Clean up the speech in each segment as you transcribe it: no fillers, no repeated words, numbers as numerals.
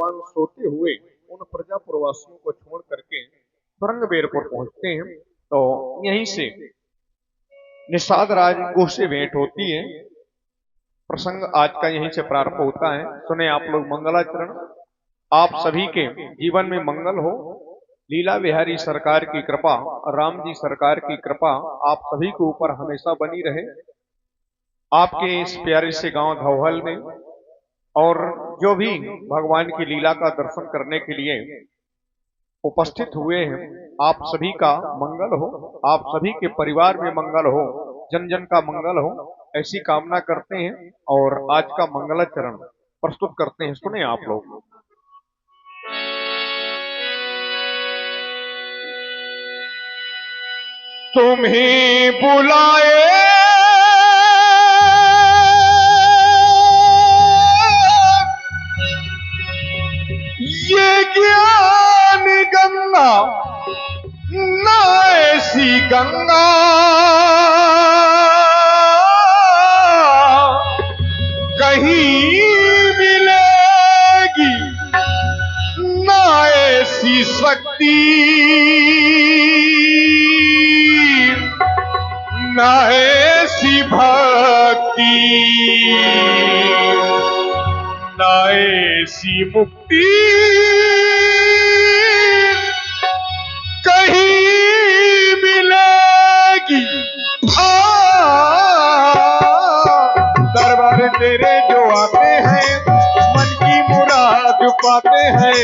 भगवान सोते हुए उन प्रजापुरवासियों को छोड़ करके तुरंगबेरपुर पहुंचते हैं। तो यहीं से निषाद राजगुह से भेंट होती है। प्रसंग आज का यहीं से प्रारंभ होता है। सुने आप लोग मंगलाचरण। आप सभी के जीवन में मंगल हो। लीला बिहारी सरकार की कृपा, राम जी सरकार की कृपा आप सभी के ऊपर हमेशा बनी रहे। आपके इस प्यारे से गांव धौहल में और जो भी भगवान की लीला का दर्शन करने के लिए उपस्थित हुए हैं, आप सभी का मंगल हो, आप सभी के परिवार में मंगल हो, जन जन का मंगल हो, ऐसी कामना करते हैं और आज का मंगलाचरण प्रस्तुत करते हैं। सुने आप लोग। तुम्हें बुलाए ये ज्ञान गंगा, ना ऐसी गंगा कहीं मिलेगी, ना ऐसी शक्ति, ना ऐसी भक्ति, ना ऐसी मुक्ति कहीं मिलेगी। दरबार तेरे जो आते हैं मन की मुराद पाते हैं।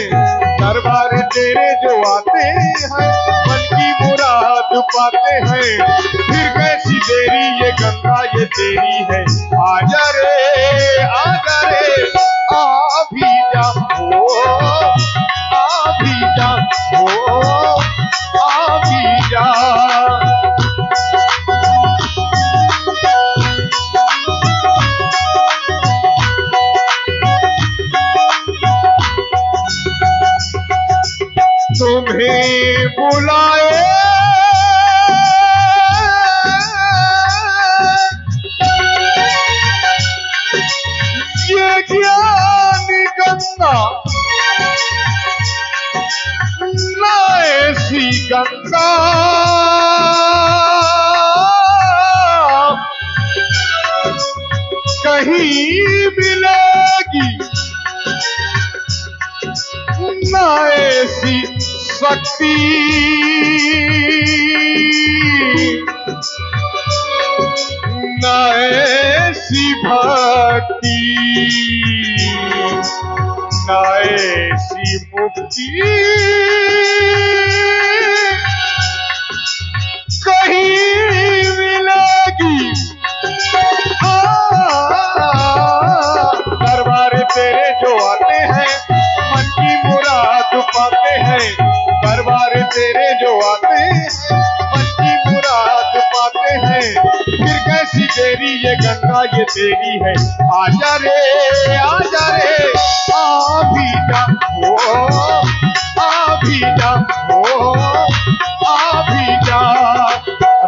दरबार तेरे जो आते हैं मन की मुराद पाते हैं। फिर कैसी देरी ये गंगा ये तेरी है। आजा रे आजा रे आ भी जा हो, आ भी जा हो, आ भी जा। तुम्हें बुलाए ये ज्ञान गंगा, ना ऐसी गंगा कहीं मिलेगी, ना ऐसी शक्ति, ना ऐसी भक्ति, ना ऐसी मुक्ति कहीं मिलेगी। दरबार तेरे जो आते हैं मन की मुराद पाते हैं। दरबार तेरे जो आते हैं मन की मुराद पाते हैं। फिर कैसी देरी ये गंगा ये तेरी है। आजा रे आ भी जा हो, आ भी जा हो, आ भी जा।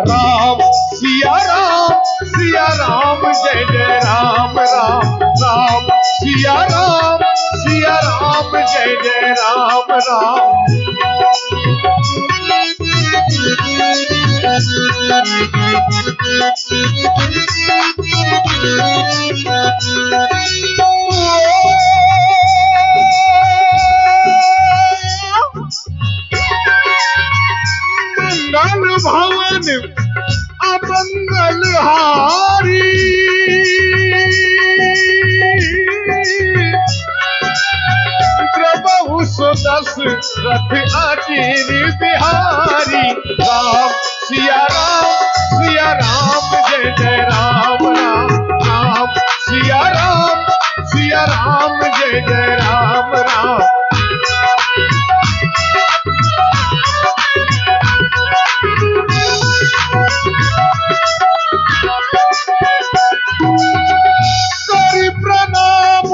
राम सिया राम जय जय राम राम राम सिया राम जय जय राम राम। मंगल भवन अमंगल हारी, प्रभु सुदशरथ अजीर बिहारी। राम सिया राम जय जय राम राम राम सिया राम जय जय राम राम। करि प्रणाम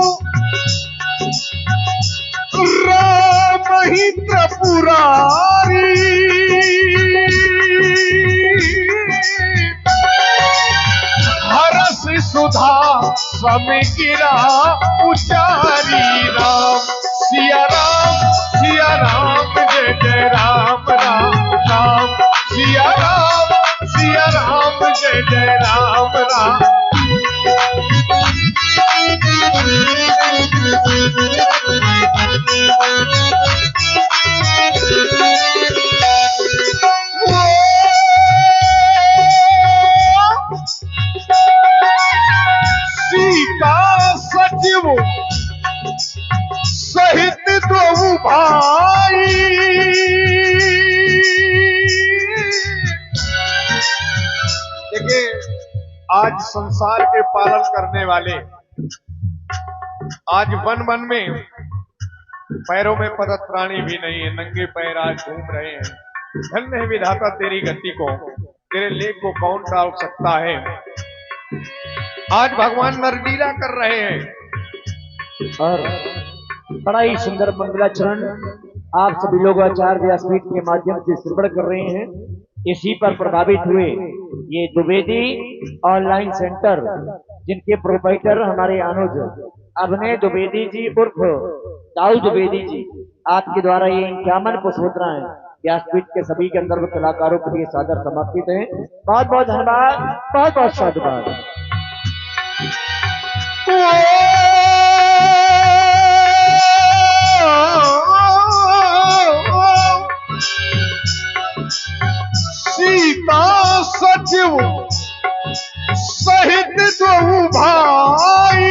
राम ही त्रिपुरारी, हरस सुधा समिगिरा उचारी। राम सिया भाई। देखिए, आज संसार के पालन करने वाले आज वन वन में पैरों में पदत प्राणी भी नहीं है, नंगे पैर आज घूम रहे हैं। धन्य है विधाता तेरी गति को, तेरे लेख को कौन टाल सकता है। आज भगवान नरलीला कर रहे हैं और बड़ा ही सुंदर मंगलाचरण आप सभी लोग आचार्य व्यासपीठ के माध्यम से श्रवण कर रहे हैं। इसी पर प्रभावित हुए ये द्विवेदी ऑनलाइन सेंटर, जिनके प्रोप्राइटर हमारे अनुज अभिनय द्विवेदी जी उर्फ दाऊ द्विवेदी जी, आपके द्वारा ये 51 पुष्पोत्राएं व्यासपीठ के सभी गंधर्व कलाकारों के लिए सादर समर्पित हैं। बहुत बहुत धन्यवाद, बहुत बहुत साधुवाद। सीता सचिव सहित दो भाई,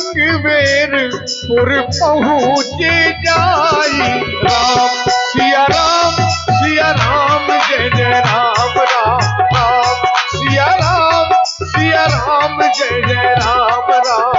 श्रृंगवेरपुर पहुँचे जाई। राम सिया राम जय जय राम राम राम, सिया राम जय जय राम राम।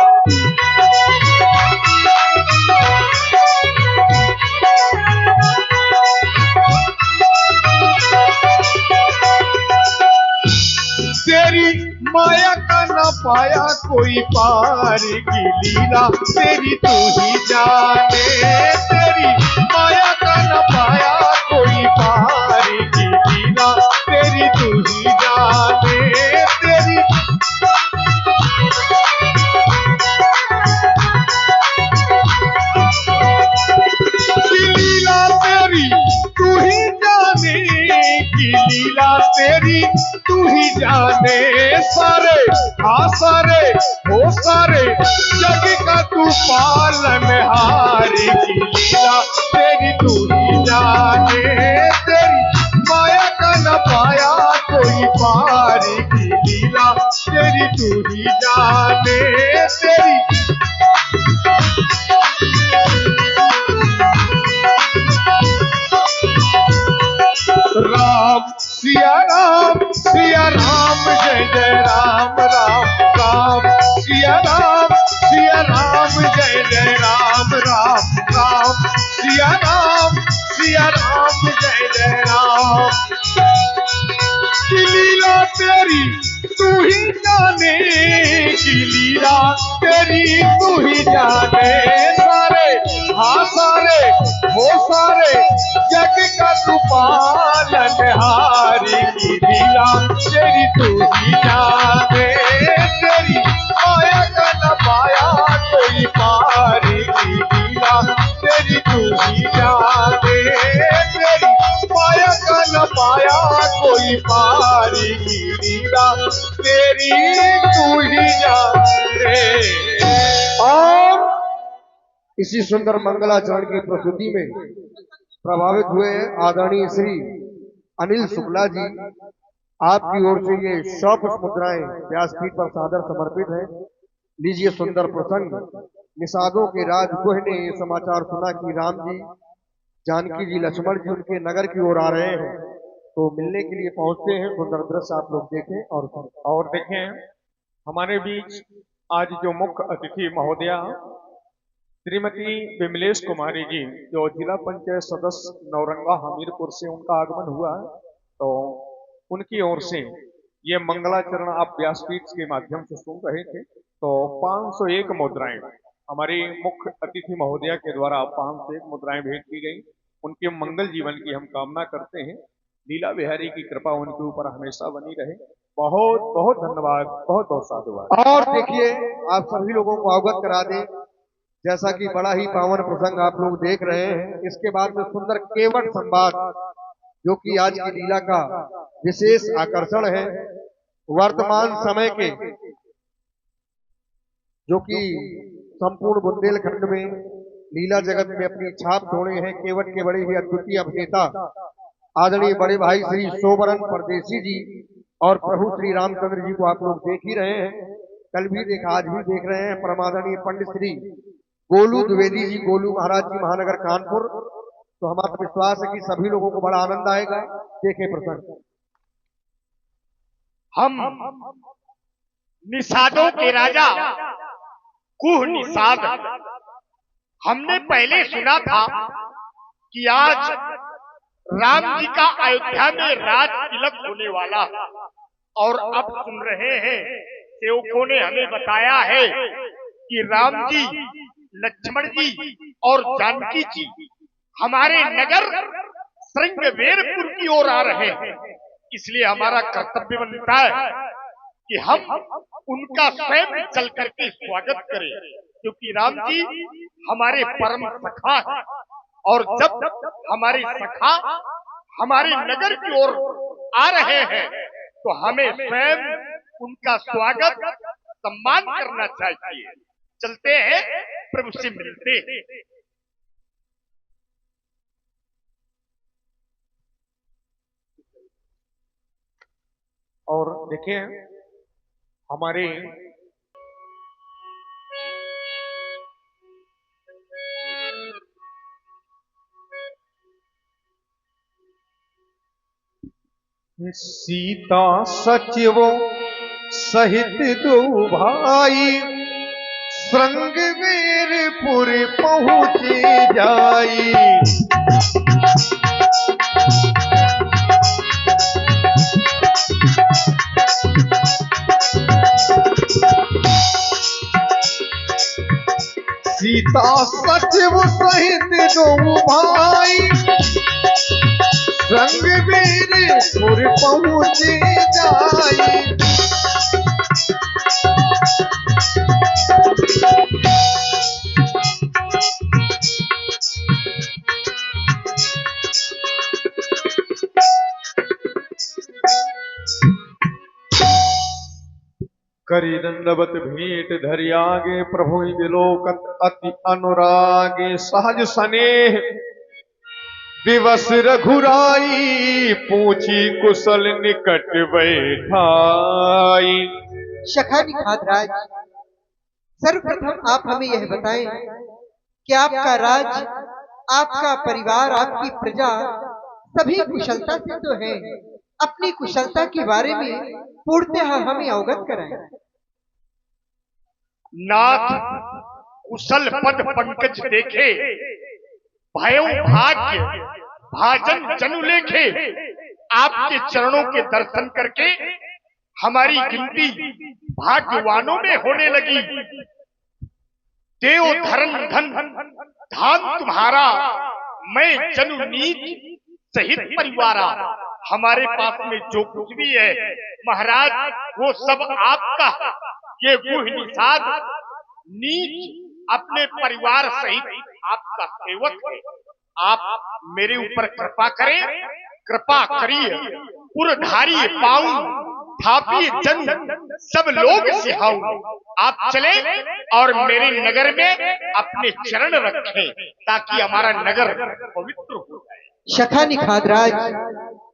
तेरी माया का न पाया कोई पार की लीला, तेरी तू ही जाने। तेरी माया का न पाया कोई पार की लीला, तेरी तू ही जाने। तेरी लीला तेरी तू ही जाने, की लीला तेरी तू ही जाने। सारे हो सारे जग का तू पालनहारी, की लीला तेरी तू ही जाने। तेरी माया का न पाया कोई पारी, की लीला तेरी तू ही जाने। तेरी राम सिया राम जय जय राम राम राम, सिया राम जय जय राम राम राम, सिया राम जय जय राम। की लीला तेरी तू ही जाने, की लीला तेरी तू ही जाने। सारे हो सारे जग का तू पालनहारी, की लीला तेरी तू ही जाने। तेरी माया का न पाया कोई पारी, की लीला तेरी तू ही जाने। तेरी माया का न पाया कोई पारी, की लीला तेरी तू ही जाने। और इसी सुंदर मंगलाचरण की प्रस्तुति में प्रभावित हुए आदरणीय श्री अनिल शुक्ला जी, आपकी ओर से ये 100 पुष्पोत्राएं व्यासपीठ पर सादर समर्पित है। लीजिए सुंदर प्रसंग। निषादों के राज गुह ने ये समाचार सुना कि राम जी, जानकी जी, लक्ष्मण जी उनके नगर की ओर आ रहे हैं, तो मिलने के लिए पहुंचते हैं। सुंदर दृश्य आप लोग देखें और देखें। हमारे बीच आज जो मुख्य अतिथि महोदया श्रीमती विमलेश कुमारी जी, जो जिला पंचायत सदस्य नौरंगा हमीरपुर से उनका आगमन हुआ है, तो उनकी ओर से ये मंगलाचरण आप व्यासपीठ के माध्यम से सुन रहे थे। तो 501 मुद्राएं हमारी मुख्य अतिथि महोदया के द्वारा 501 मुद्राएं भेंट की गई। उनके मंगल जीवन की हम कामना करते हैं। लीला बिहारी की कृपा उनके ऊपर हमेशा बनी रहे। बहुत बहुत धन्यवाद, बहुत बहुत साधुवाद। और देखिए, आप सभी लोगों को अवगत करा दें, जैसा कि बड़ा ही पावन प्रसंग आप लोग देख रहे हैं। इसके बाद में सुंदर केवट संवाद, जो कि आज की लीला का विशेष आकर्षण है। वर्तमान समय के जो कि संपूर्ण बुंदेलखंड में लीला जगत में अपनी छाप छोड़े हैं, केवट के बड़े ही अद्वितीय अभिनेता आदरणीय बड़े भाई श्री सोबरन परदेसी जी और प्रभु श्री रामचंद्र जी को आप लोग देख ही रहे हैं। कल भी देखा, आज भी देख रहे हैं, परमादरणीय पंडित श्री गोलू द्विवेदी जी, गोलू महाराज जी, महानगर कानपुर। तो हमारा विश्वास है कि सभी लोगों को बड़ा आनंद आएगा। देखें प्रसंग। हम निषादों के राजा कुह निषाद, हमने पहले सुना था कि आज राम जी का अयोध्या में राज तिलक होने वाला, और अब सुन रहे हैं सेवकों ने हमें बताया है कि राम जी, लक्ष्मण जी और जानकी जी हमारे नगर श्रृंगवेरपुर की ओर आ रहे हैं। इसलिए हमारा कर्तव्य बनता है कि हम उनका स्वयं चल करके स्वागत करें, क्योंकि राम जी हमारे परम सखा हैं, और जब हमारे सखा हमारे नगर की ओर आ रहे हैं तो हमें स्वयं उनका स्वागत सम्मान करना चाहिए। चलते हैं, प्रभु से मिलते हैं। और देखिए हमारे सीता सचिवों सहित दो भाई श्रृंगवेरपुर पहुँचे जाई। सीता सचिव सहित दो भाई श्रृंगवेरपुर पहुँचे जाई। करी दंडवत भेंट धरि आगे प्रभु विलोकत अति अनुरागे। सहज स्नेह दिवस रघुराई पूछी कुशल निकट बैठाई। सखा निखादराज, सर्वप्रथम आप हमें यह बताएं कि आपका राज, आपका परिवार, आपकी प्रजा सभी कुशलता से तो है, अपनी कुशलता के बारे में पूर्णतः हमें अवगत कराएं। नाथ कुशल पद पंकज देखे, भयो भाग्य भाजन जनु लेखे। आपके चरणों के दर्शन करके हमारी गिनती भाग्यवानों में होने लगी। देव धर्म धन धाम तुम्हारा, मैं जनु नीच सहित परिवारा। हमारे पास में जो कुछ भी है महाराज, वो सब आपका। ये गुह निषाद नीच अपने परिवार सहित आपका सेवक है। आप मेरे ऊपर कृपा करें, कृपा करिए। पुरधारी पाऊं थापी जन सब लोग सिहाऊं। आप चले और मेरे नगर में अपने चरण रखें, ताकि हमारा नगर पवित्र हो जाए। सखा निखादराज,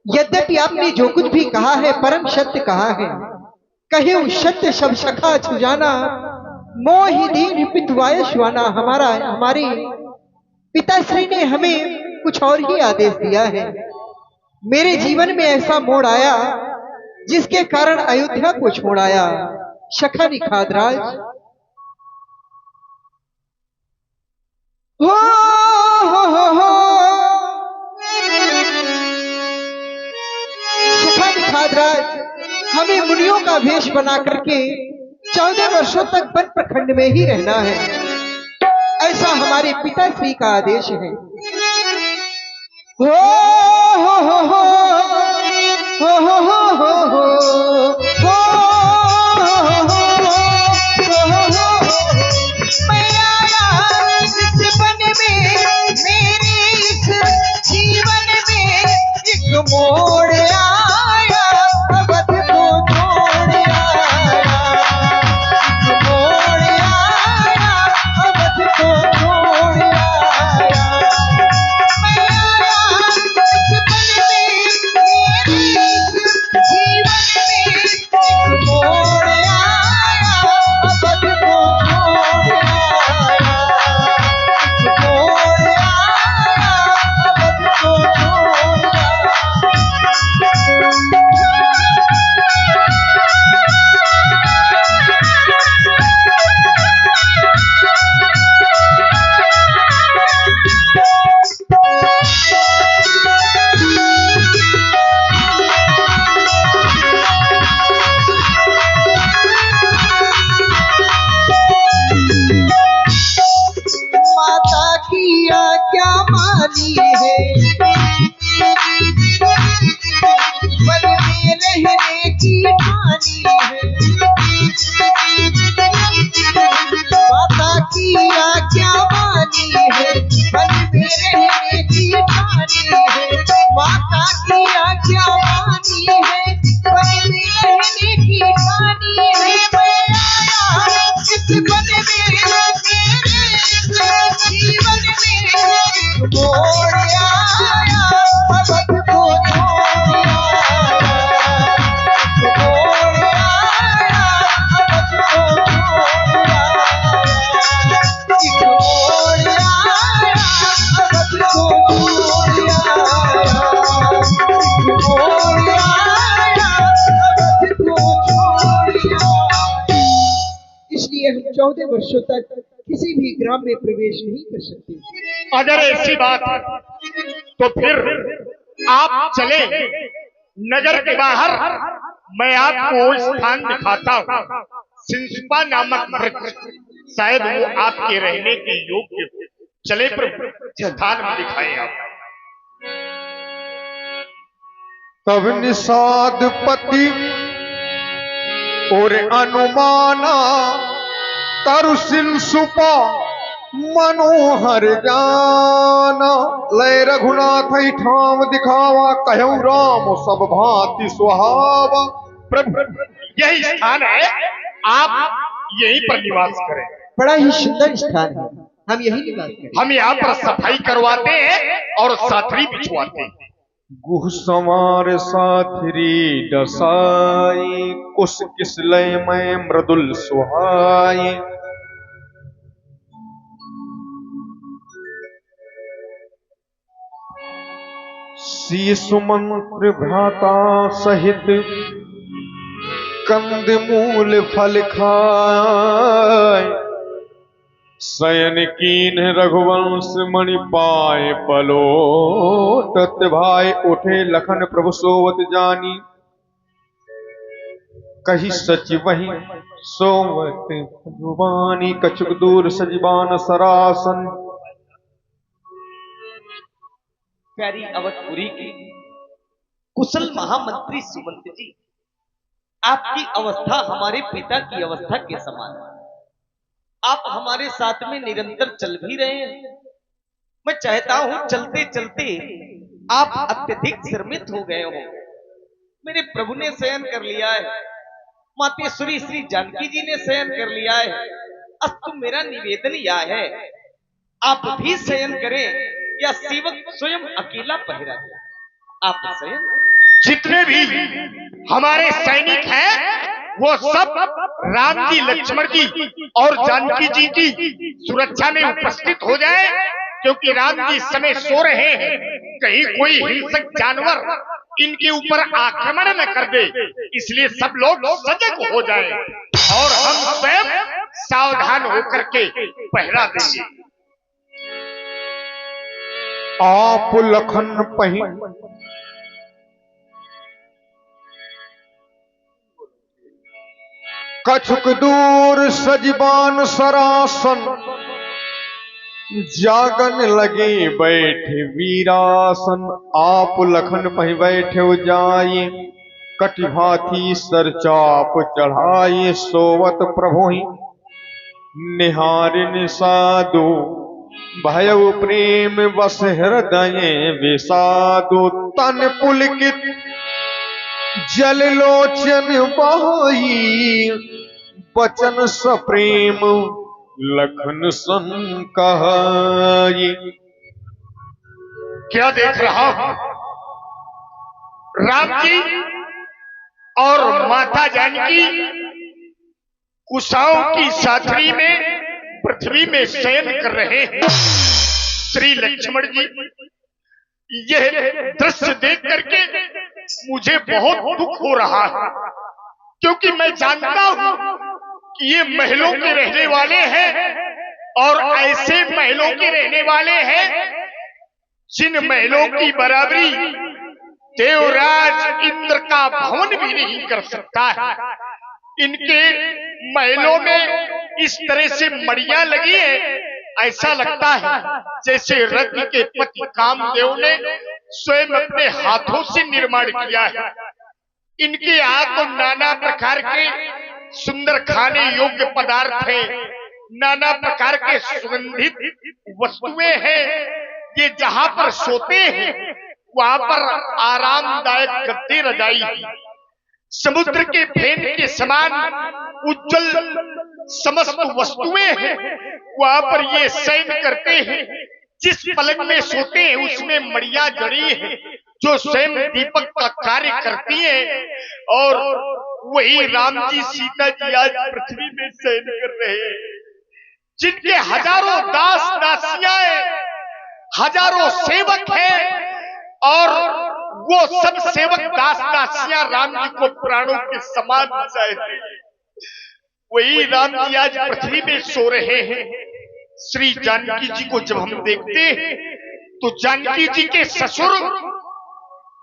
यद्यपि आपने जो कुछ भी कहा है परम सत्य कहा है। कहे उस सत्य सब सखा छुजाना, मोहि दीन पितवाय सुहाना। हमारे पिताश्री ने हमें कुछ और ही आदेश दिया है। मेरे जीवन में ऐसा मोड़ आया जिसके कारण अयोध्या को छोड़ आया। सखा निखादराज, सखा निखादराज, हमें मुनियों का वेश बना करके 14 वर्षों तक वन प्रखंड में ही रहना है, ऐसा हमारे पिताश्री का आदेश है। हो हो हो हो हो हो हो हो हो मैं आया इस वन में, मेरे इस जीवन में एक मोड़ आया, अवध को छोड़ आया। एक मोड़ आया, अवध को छोड़ आया। मैं आया इस वन में, मेरे इस बन मेरे जीवन में मोड़ आया, अवध को छोड़ आया, मोड़ आया, अवध को छोड़ आया, मोड़ आया, अवध को छोड़ आया, मोड़ आया, अवध को छोड़ आया। इसलिए हम 14 वर्षों तक किसी भी ग्राम में प्रवेश नहीं कर सकते। अगर ऐसी बात है तो फिर आप चले नगर के बाहर, मैं आपको वो स्थान दिखाता हूँ, सिंसपा नामक वृक्ष, शायद वो आपके रहने के योग्य हो। चले प्रभु, स्थान में दिखाएं आप। तब निषाद पति और अनुमाना, तरुसिल सुपा मनोहर जाना। लय रघुनाथ ठाम दिखावा, कहूँ राम सब भांति सुहावा। प्रभु यही स्थान है, आप यहीं पर निवास करें। बड़ा ही सुंदर स्थान है, हम यही निवास करें। हम यहाँ पर सफाई करवाते हैं और साथरी बिछवाते हैं। गुह समार साथरी दसाई, कुश किसलय में मृदुल सुहाई। शीशु मंत्र भ्राता सहित, कंद मूल फल खाए। शयन कीन रघुवंश मणि पाए, पलोटत भाई। उठे लखन प्रभु सोवत जानी, कही सच वही सोवत जुबानी। कछुक दूर सजीबान सरासन, प्यारी अवधपुरी की कुशल महामंत्री सुमंत जी, आपकी अवस्था हमारे पिता की अवस्था के समान है। आप हमारे साथ में निरंतर चल भी रहे हैं। मैं चाहता हूं चलते चलते आप अत्यधिक श्रमित हो गए हो। मेरे प्रभु ने शयन कर लिया है, मातेश्वरी श्री जानकी जी ने शयन कर लिया है। अस्तु मेरा निवेदन यह है, आप भी शयन करें या सेवक स्वयं अकेला पहरा दे। आप शयन। जितने भी हमारे सैनिक हैं वो सब राम जी, लक्ष्मण जी और जानकी जी की सुरक्षा में उपस्थित हो जाए, क्योंकि राम जी इस समय सो रहे हैं। कहीं कोई हिंसक जानवर इनके ऊपर आक्रमण न कर दे, इसलिए सब लोग सजग हो जाएं और हम स्वयं सावधान होकर के पहरा देंगे। आप लखन पही कछुक दूर सजीबान सरासन। जागन लगे बैठे वीरासन, आप लखन पही बैठे जाए। कटिहाथी सर चाप चढ़ाए, सोवत प्रभु निहार निषादो। भयउ प्रेम बस हृदय विषादो। तन पुलकित जल लोचन बहाई, बचन सप्रेम लखन सन कहाई। क्या देख रहा हूं? राम जी और माता जानकी कुशाओं की साथरी में पृथ्वी में शयन कर रहे हैं। श्री लक्ष्मण जी, यह दृश्य देख करके मुझे बहुत दुख हो रहा है, क्योंकि मैं जानता हूं कि ये महलों के रहने वाले हैं और ऐसे महलों के रहने वाले हैं जिन महलों की बराबरी देवराज इंद्र का भवन भी नहीं कर सकता है। इनके महलों में इस तरह से मड़ियां लगी है, ऐसा लगता है जैसे रत्न के पति कामदेव ने स्वयं अपने हाथों से निर्माण किया है। इनके यहाँ तो नाना प्रकार के सुंदर खाने योग्य पदार्थ हैं, नाना प्रकार के सुगंधित वस्तुएं हैं। ये जहां पर सोते हैं वहां पर आरामदायक गद्दे रजाई है। समुद्र के फेन के समान उज्जवल समस्त वस्तुएं हैं, वहां पर ये शयन करते हैं। जिस पलंग में सोते हैं उसमें मड़िया जड़ी है जो स्वयं दीपक का कार्य करती है, और वही राम जी सीता जी आज पृथ्वी में शयन कर रहे हैं, जिनके हजारों दास दासियां हजारों सेवक हैं, और वो सब सेवक दास दासियां राम जी को प्राणों के समान चाहते हैं। वही राम जी आज पृथ्वी में सो रहे हैं। श्री जानकी जी को जब हम देखते हैं तो जानकी जी के ससुर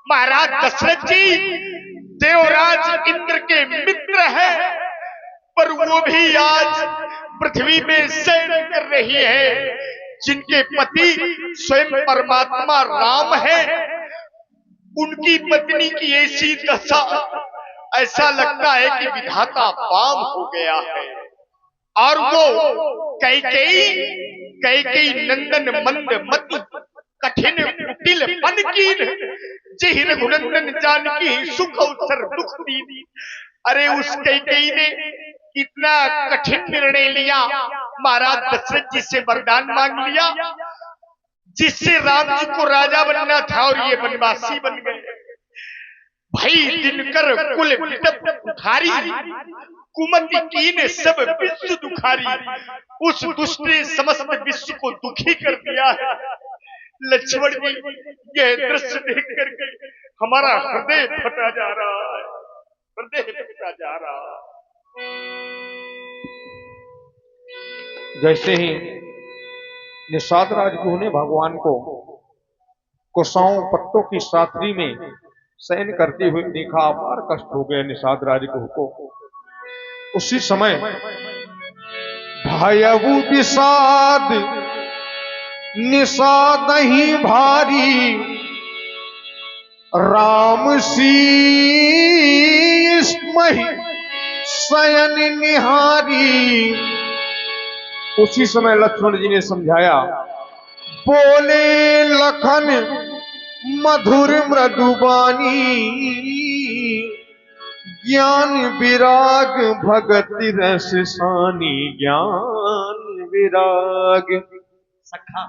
महाराज दशरथ जी देवराज इंद्र के मित्र हैं, पर वो भी आज पृथ्वी में शयन कर रही है। जिनके पति स्वयं परमात्मा राम है, उनकी पत्नी की ऐसी दशा, ऐसा लगता है कि विधाता पाम हो गया है। और वो कैकेयी नंदन मंद मति कठिन कुटिल पनकीन जेहि रघुनंदन जानकी सुख अवसर दुख दीदी। अरे उस कैकेयी ने इतना कठिन निर्णय लिया, महाराज दशरथ जी से वरदान मांग लिया, जिससे राम जी को राजा बनना था और ये वनवासी बन गए। भाई दिनकर कुल विटप उठारी, कुमति कीन सब विश्व दुखारी। उस दुष्ट ने समस्त विश्व को दुखी कर दिया है। लक्ष्मण जी यह दृश्य देख करके हमारा हृदय फटा जा रहा है, हृदय फटा जा रहा है। जैसे ही निषाद राजगुह ने भगवान को कुशाओं पत्तों की साथरी में शयन करते हुए देखा, अपार कष्ट हो गया निषाद राजगुह को। उसी समय भयउ विषाद निषाद ही भारी, राम शीस मही शयन निहारी। उसी समय लक्ष्मण जी ने समझाया, बोले लखन मधुर मृदुबानी, ज्ञान विराग भगति रस सानी, ज्ञान विराग। सखा,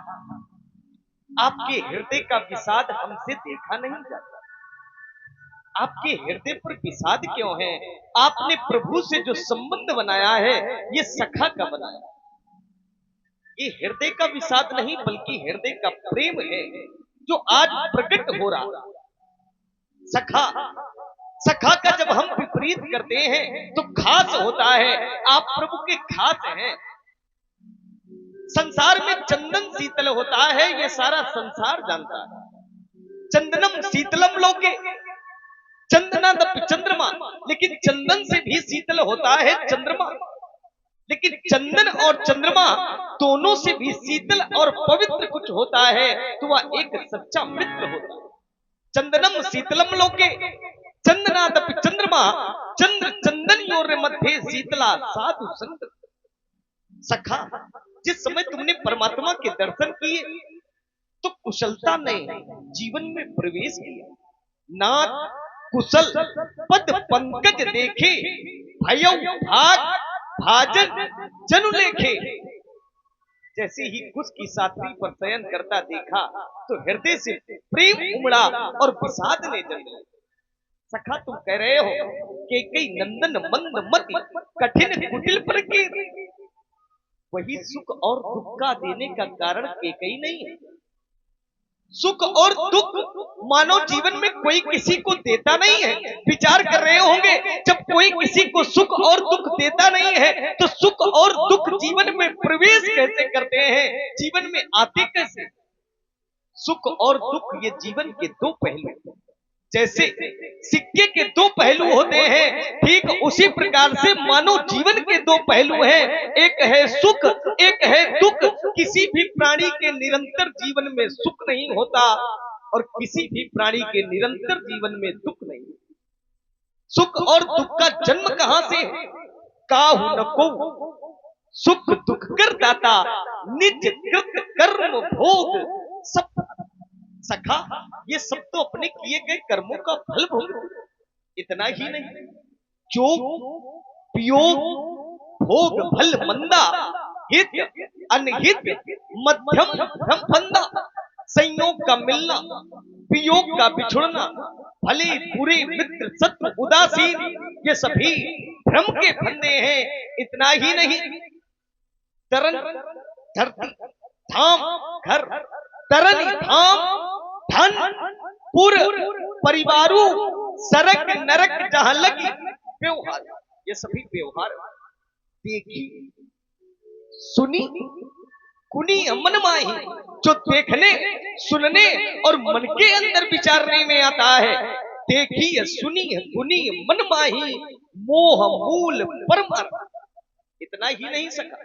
आपके हृदय का विषाद हमसे देखा नहीं जाता। आपके हृदय पर विषाद क्यों है? आपने प्रभु से जो संबंध बनाया है ये सखा का बनाया। ये हृदय का विषाद नहीं बल्कि हृदय का प्रेम है जो आज प्रकट हो रहा। सखा, सखा का जब हम विपरीत करते हैं तो खास होता है। आप प्रभु के खास हैं। संसार में चंदन शीतल होता है, ये सारा संसार जानता है। चंदनम शीतलम लोके चंदनादपि चंद्रमा, लेकिन चंदन से भी शीतल होता है चंद्रमा। लेकिन चंदन और चंद्रमा दोनों से भी शीतल और पवित्र कुछ होता है तो वह एक सच्चा मित्र होता है। चंदनम शीतलम लोके चंदनादपि चंद्रमा, चंद्र चंदन योर मध्य शीतला साधु संग। सखा, जिस समय तुमने परमात्मा के दर्शन किए तो कुशलता ने जीवन में प्रवेश किया। नाथ कुशल पद पंकज देखे, भयउ भाग भाजन जनु लेखे। जैसे ही कुश की साथी पर शयन करता देखा तो हृदय से प्रेम उमड़ा और विषाद ने जन्म। सखा, तुम कह रहे हो कि कई नंदन मंद मति कठिन कुटिल पर के, वही सुख और दुख का देने का कारण केकई नहीं है। सुख और दुख मानव जीवन में कोई किसी को देता नहीं है। विचार कर रहे होंगे, जब कोई किसी को सुख और दुख देता नहीं है तो सुख और दुख जीवन में प्रवेश कैसे करते हैं, जीवन में आते कैसे? सुख और दुख ये जीवन के दो पहलू, जैसे सिक्के के दो पहलू होते हैं, ठीक उसी प्रकार से मानव जीवन के दो पहलू हैं। एक है सुख, एक है दुख। किसी भी प्राणी के निरंतर जीवन में सुख नहीं होता और किसी भी प्राणी के निरंतर जीवन में दुख नहीं। सुख और दुख का जन्म कहां से है? काहू न को सुख दुख कर दाता, निज कृत कर्म भोग सब। सखा, ये सब तो अपने किए गए कर्मों का फल भोग। इतना ही नहीं, जोग वियोग भोग भल मंदा हित अनहित मध्यम भ्रम फंदा। संयोग का मिलना, वियोग का बिछुड़ना, भले बुरे मित्र शत्रु उदासीन, ये सभी भ्रम के फंदे हैं। इतना ही नहीं, तरन धरती धाम घर, तरन धाम धन पुर परिवारू, सरक नरक जहां लगी व्यवहार, ये सभी व्यवहार देखी सुनी कुनी मन माही, जो देखने सुनने और मन के अंदर विचारने में आता है। देखी सुनी कुनी मन माही, मोह मूल परम। इतना ही नहीं सका,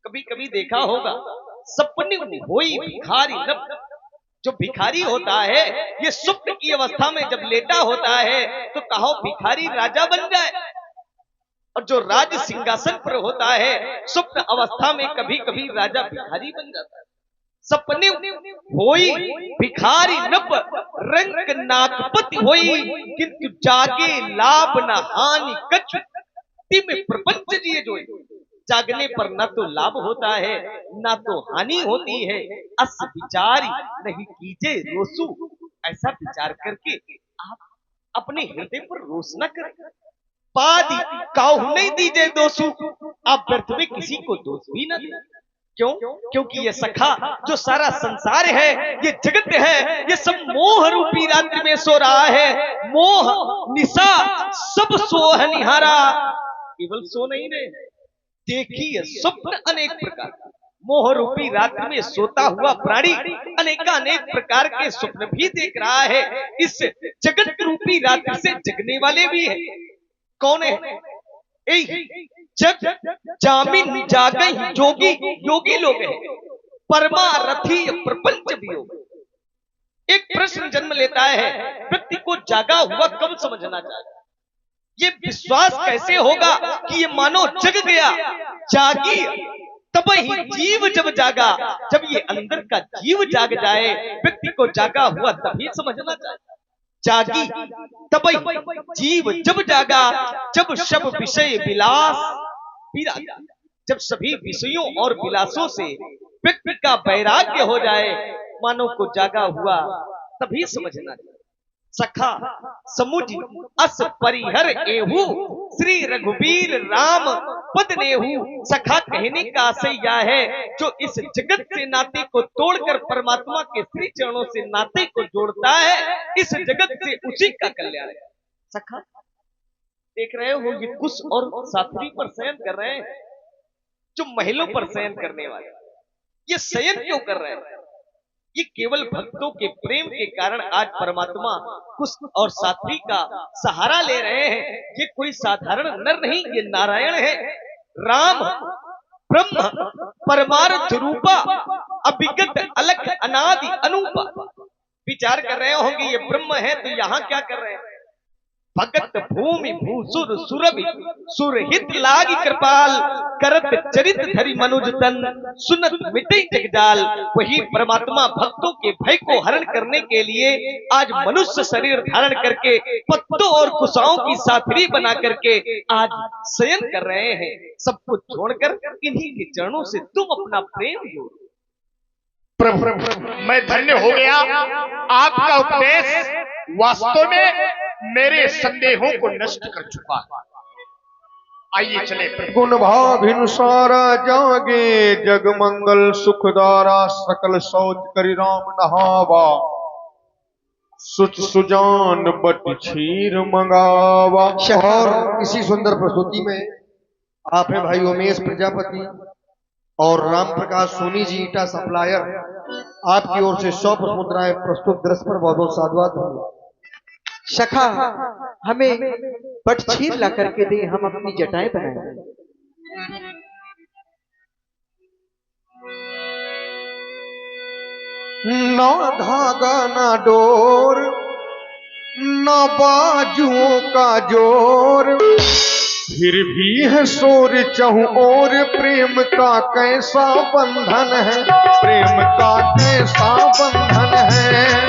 कभी कभी देखा होगा सपने होई भिखारी नब। जो भिखारी होता है ये स्वप्न की अवस्था में जब लेटा होता है तो कहो भिखारी राजा बन जाए, और जो राज सिंहासन पर होता है स्वप्न अवस्था में कभी कभी राजा भिखारी बन जाता है। सपने होई भिखारी नब, रंग नाकपति होई, किंतु जागे लाभ न हानि कछु। तिम प्रपंच जिए जो, जागने पर न तो लाभ होता है न तो हानि होती है। अस विचारी नहीं कीजे रोसू, ऐसा विचार करके आप अपने हृदय पर रोष न करें। पादी काहू नहीं दीजिए दोषू, आप व्यर्थ में किसी को दोष भी न दें। क्यों? क्योंकि ये सखा जो सारा संसार है, ये जगत है, ये सब मोह रूपी रात्रि में सो रहा है। मोह निशा सब सोह निहारा, केवल सो नहीं रहे, देखिए स्वप्न अनेक प्रकार। मोह रूपी रात्रि में सोता हुआ प्राणी अनेकानेक प्रकार के स्वप्न भी देख रहा है। इस जगत रूपी रात्रि से जगने वाले भी है। कौन है? जग जामिन जागई जोगी, योगी लोग हैं। परमारथी प्रपंच भी हो। एक प्रश्न जन्म लेता है, व्यक्ति को जागा हुआ कब समझना चाहिए? ये विश्वास कैसे होगा कि ये मानो जग गया? जागी तब ही जीव जब जागा, जब ये अंदर का जीव जाग जाए, व्यक्ति को जागा हुआ तभी समझना चाहिए। जागी तब जीव जब जागा, जब सब विषय विलास पीरा, जब सभी विषयों और विलासों से व्यक्ति का वैराग्य हो जाए, मानव को जागा हुआ तभी समझना चाहिए। सखा समुझ अस परिहर एहू, श्री रघुवीर राम पद नेहू। सखा कहने का आशय यह है, जो इस जगत से नाते को तोड़कर परमात्मा के श्री चरणों से नाते को जोड़ता है, इस जगत से उसी का कल्याण है। सखा देख रहे हो, ये कुश और साथरी पर शयन कर रहे हैं, जो महलों पर शयन करने वाले। ये शयन क्यों कर रहे हैं? ये केवल भक्तों के प्रेम के कारण आज परमात्मा कुश और साथी का सहारा ले रहे हैं। ये कोई साधारण नर नहीं, ये नारायण है, राम ब्रह्म परमार्थ रूपा, अभिगत अलख अनादि अनूपा। विचार कर रहे होंगे ये ब्रह्म है तो यहाँ क्या कर रहे हैं? भगत भूमि भूसुर सुरभि सुरहित लागी कृपाल, करत चरित धरि मनुज तन, सुनत मिटे जगजाल। वही परमात्मा भक्तों के भय को हरण करने के लिए आज मनुष्य शरीर धारण करके पत्तों और कुशाओं की साथरी बना करके आज शयन कर रहे हैं। सब कुछ छोड़कर इन्हीं के चरणों से तुम अपना प्रेम जोड़ो। प्रभु मैं धन्य हो गया, आपका उपदेश वास्तव में मेरे संदेहों को नष्ट कर चुका है। आइए चले। गुण भाभिन सारा जागे, जग मंगल सुखदारा, सकल सोच करि राम नहावा, सुच सुजान बट क्षीर मंगावा। और इसी सुंदर प्रस्तुति में आप हैं भाई उमेश प्रजापति और राम प्रकाश सोनी जी ईटा सप्लायर, आपकी ओर से 100 मुद्राएं प्रस्तुत दृश्य पर बहुत बहुत साधुवाद। सखा हमें बटछीर ला करके दे, हम अपनी जटाएं बनाएं। ना धागा ना डोर, ना बाजुओं का जोर, फिर भी है शोर चहु और, प्रेम का कैसा बंधन है, प्रेम का कैसा बंधन है।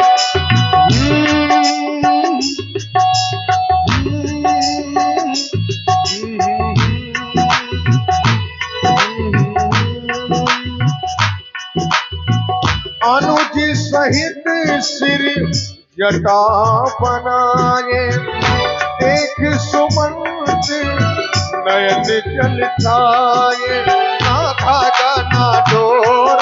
अनुज सहित सिर जटा बनाए, एक सुमंत नयन जल छाए। ना धागा ना डोर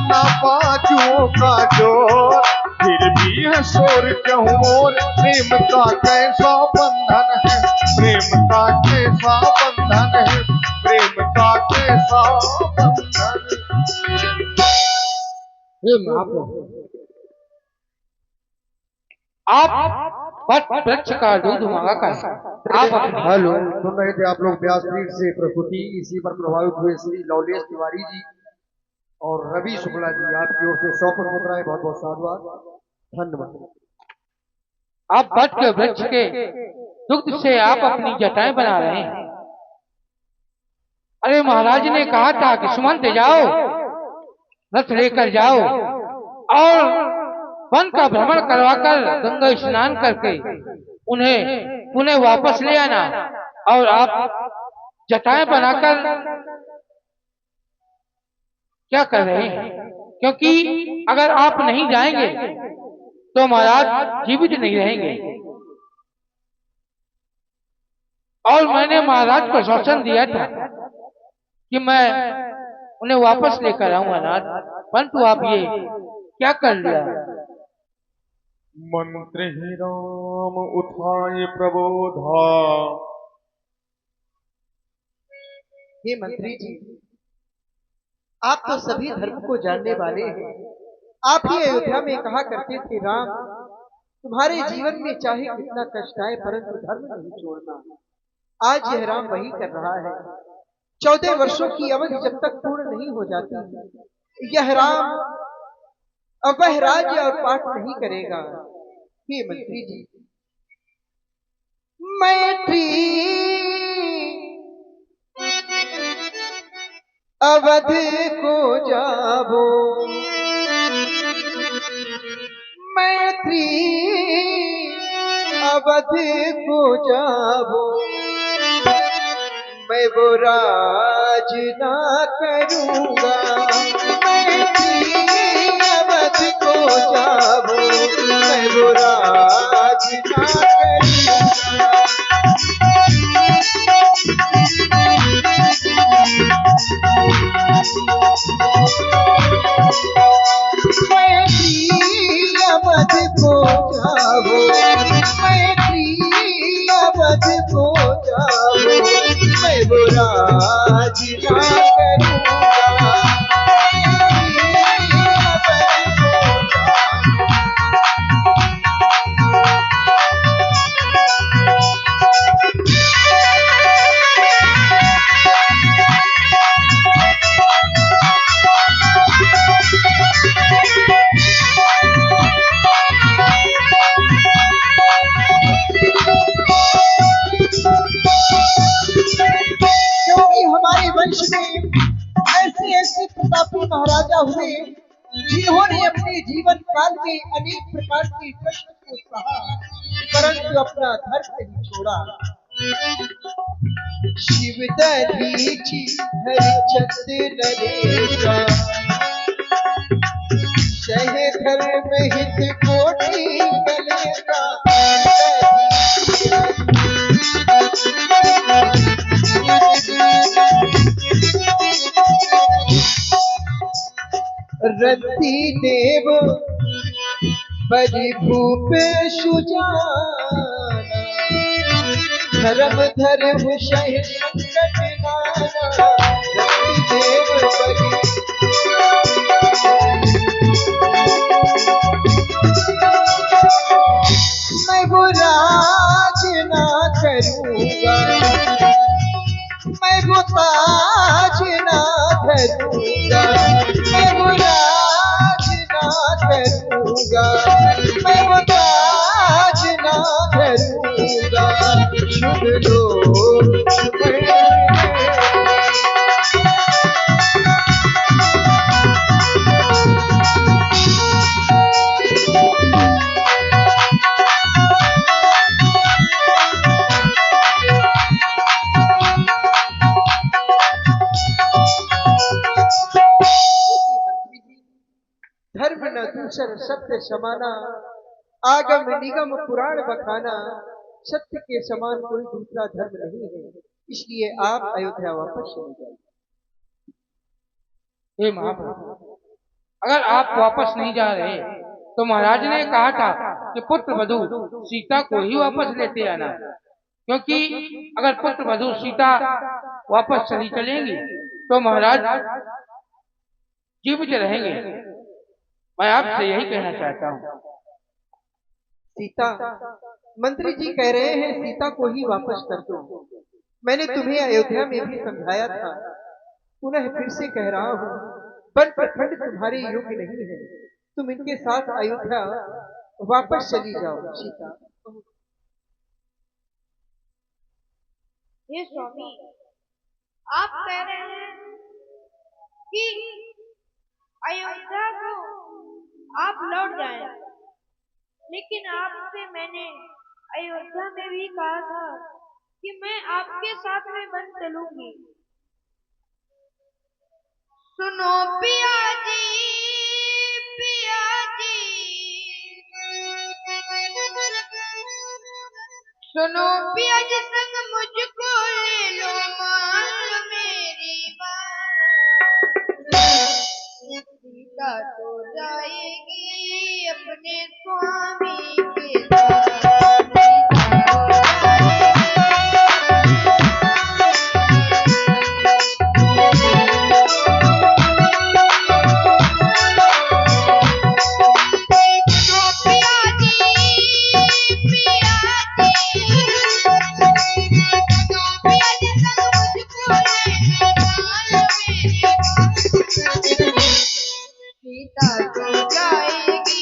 ना बाजुओं का जोर, फिर भी है शोर चहुओर। प्रेम का कैसा बंधन है, प्रेम का कैसा बंधन है, प्रेम का कैसा बंधन। आप वट वृक्ष का दूध मंगाकर आप अपनी हेलो, सुन रहे थे आप लोग व्यासपीठ से प्रस्तुति। इसी पर प्रभावित हुए श्री लवलेश तिवारी जी और रवि शुक्ला जी, आपकी ओर से 100 मुद्राएं, बहुत बहुत साधुवाद, धन्यवाद। आप वट के वृक्ष के दुग्ध से आप अपनी जटाएं बना रहे हैं। अरे महाराज ने कहा था कि सुमंत जाओ, रथ लेकर जाओ और वन का भ्रमण करवाकर गंगा स्नान करके उन्हें पुनः वापस ले आना और आप जटाएं बनाकर क्या कर रहे हैं? क्योंकि अगर आप नहीं जाएंगे तो महाराज जीवित नहीं रहेंगे। और मैंने महाराज को शासन दिया था कि मैं उन्हें वापस लेकर आऊंगा नाथ, परंतु आप ये क्या कर लिया? मंत्र ही राम उठाए प्रबोधा। हे मंत्री जी, आप तो सभी धर्म को जानने वाले हैं। आप ही अयोध्या में कहा करते थे, राम तुम्हारे जीवन में चाहे कितना कष्ट आए परंतु धर्म नहीं छोड़ना। आज यह राम वही कर रहा है। 14 वर्षों की अवधि जब तक पूर्ण नहीं हो जाती, यह राम वह राज्य और पाठ नहीं करेगा। हे मंत्री जी, मैत्री अवध को जाबो, मैत्री अवध को जाबो, मैं वो राज ना करूंगा। मैत्री अवध को जाबो, मैं वो राज ना करूंगा। मैत्री अवध को जाबो, मैत्री अवध को जाबो, मैं वो राज ना करूंगा। प्रतापी महाराजा हुए जिन्होंने अपने जीवन काल में अनेक प्रकार के कष्ट को सहा परंतु अपना धर्म नहीं छोड़ा। शिव दरीची हरिचंद नरेगा, सहे धर्म हित कोटि कलेगा। रति देव बलि भूप सुजाना, धर्म धर्म सह संकट नाना। रति देव बलि मैं वो राज ना करूंगा, मैं वो ताज ना धरूंगा, मैं वो राज ना धरूंगा, मैं वो ताज ना धरूंगा। शुभ लोग धर्म न दूसर सत्य समाना, आगम निगम पुराण बखाना, सत्य के समान कोई दूसरा धर्म नहीं है, इसलिए आप अयोध्या वापस चले जाइए। हे महाप्रभु, अगर आप वापस नहीं जा रहे तो महाराज ने कहा था कि पुत्र वधू सीता को ही वापस लेते आना, क्योंकि अगर पुत्र वधू सीता वापस चलेंगी तो महाराज जीवित रहेंगे। मैं आपसे यही कहना चाहता हूँ। सीता, मंत्री जी कह रहे हैं सीता को ही वापस कर दो। मैंने तुम्हें अयोध्या में भी समझाया था, पुनः फिर से कह रहा हूँ, वन प्रखंड तुम्हारे योग्य नहीं है, तुम इनके साथ अयोध्या वापस चली जाओ। सीता, ये स्वामी, आप कह रहे हैं कि अयोध्या को आप लौट जाएं, लेकिन आपसे मैंने अयोध्या में भी कहा था कि मैं आपके साथ में बन चलूंगी। सुनो पिया जी, पिया जी, सुनो पिया जी, संग मुझको ले लो, मान मेरी बात। सीता तो जाएगी अपने स्वामी के साथ, सीता तो जाएगी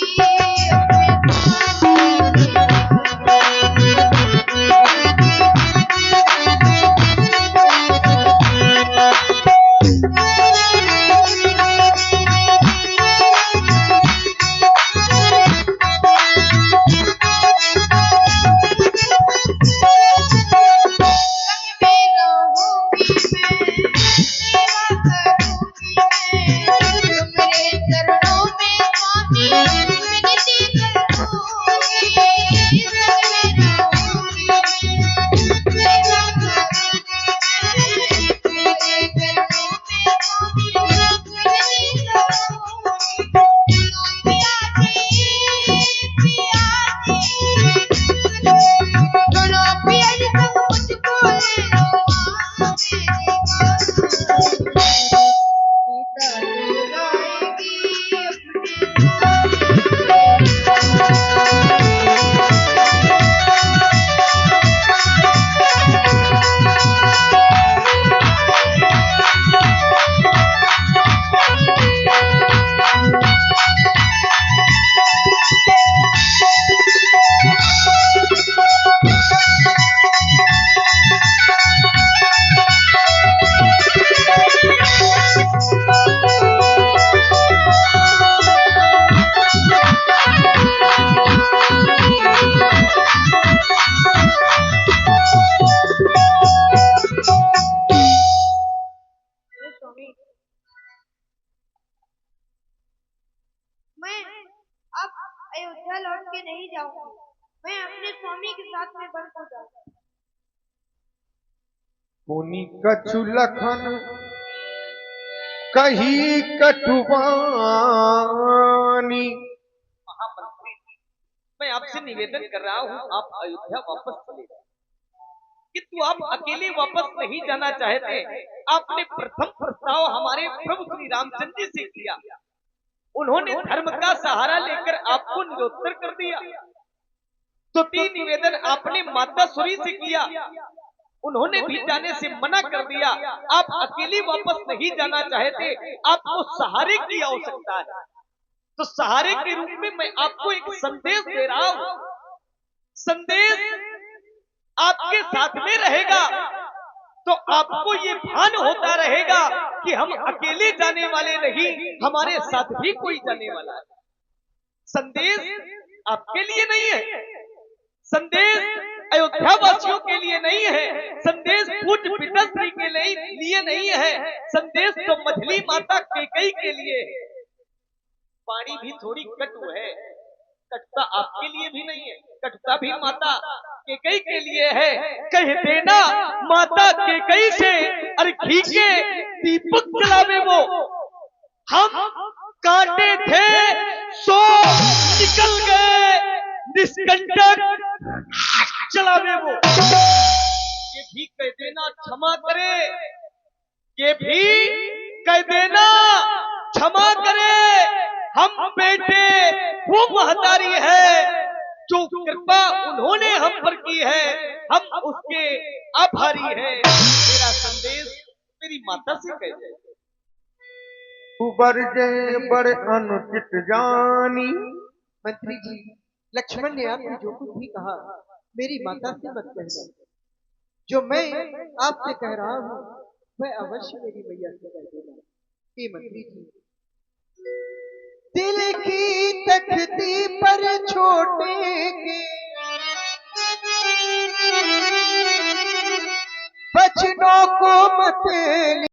अयोध्या लौट के नहीं जाऊंगी, मैं अपने स्वामी के साथ में वन को जाऊंगी। मुनि कछु लखन कही कटुवानी। महामंत्री, मैं आपसे निवेदन कर रहा हूँ, आप अयोध्या वापस चले जाए, किंतु आप अकेले वापस नहीं जाना चाहते। आपने प्रथम प्रस्ताव हमारे प्रभु श्री रामचंद्र जी से किया, उन्होंने धर्म का सहारा लेकर आपको निरुत्तर कर दिया। स्तुति निवेदन आपने माता सुरी से किया, उन्होंने भी जाने से मना कर दिया। आप अकेले वापस नहीं जाना चाहते, आपको सहारे की आवश्यकता है, तो सहारे के रूप में मैं आपको एक संदेश दे रहा हूं। संदेश आपके साथ में रहेगा तो आपको ये भान होता रहेगा कि हम अकेले जाने वाले नहीं, हमारे साथ भी कोई जाने वाला है। संदेश आपके लिए नहीं है, संदेश अयोध्या वासियों के लिए नहीं है, संदेश पूज्य पिताश्री के लिए नहीं है, संदेश तो मझली माता कैकेयी के लिए है। वाणी भी थोड़ी कटु है। कटुता आपके लिए भी नहीं है, कटुता भी माता केकई के लिए है। कह देना माता केकई से, अरे घी के दीपक जलावे वो। हम कांटे थे सो निकल गए, निष्कंटक चलावे वो। ये भी कह देना क्षमा करे, ये भी कह देना क्षमा करे। हम बेटे वो महतारी है जो कृपा उन्होंने हम पर की है, हम उसके आभारी है। मेरा संदेश मेरी माता से कह दे। उबर जय बड़ अनुचित जानी। मंत्री जी, लक्ष्मण ने आपने जो कुछ भी कहा मेरी माता से मत कहना। जो मैं आपसे कह रहा हूँ वह अवश्य मेरी मैया से कह देना। हे मंत्री जी, दिल की तख्ती पर छोटे के बचनों को मत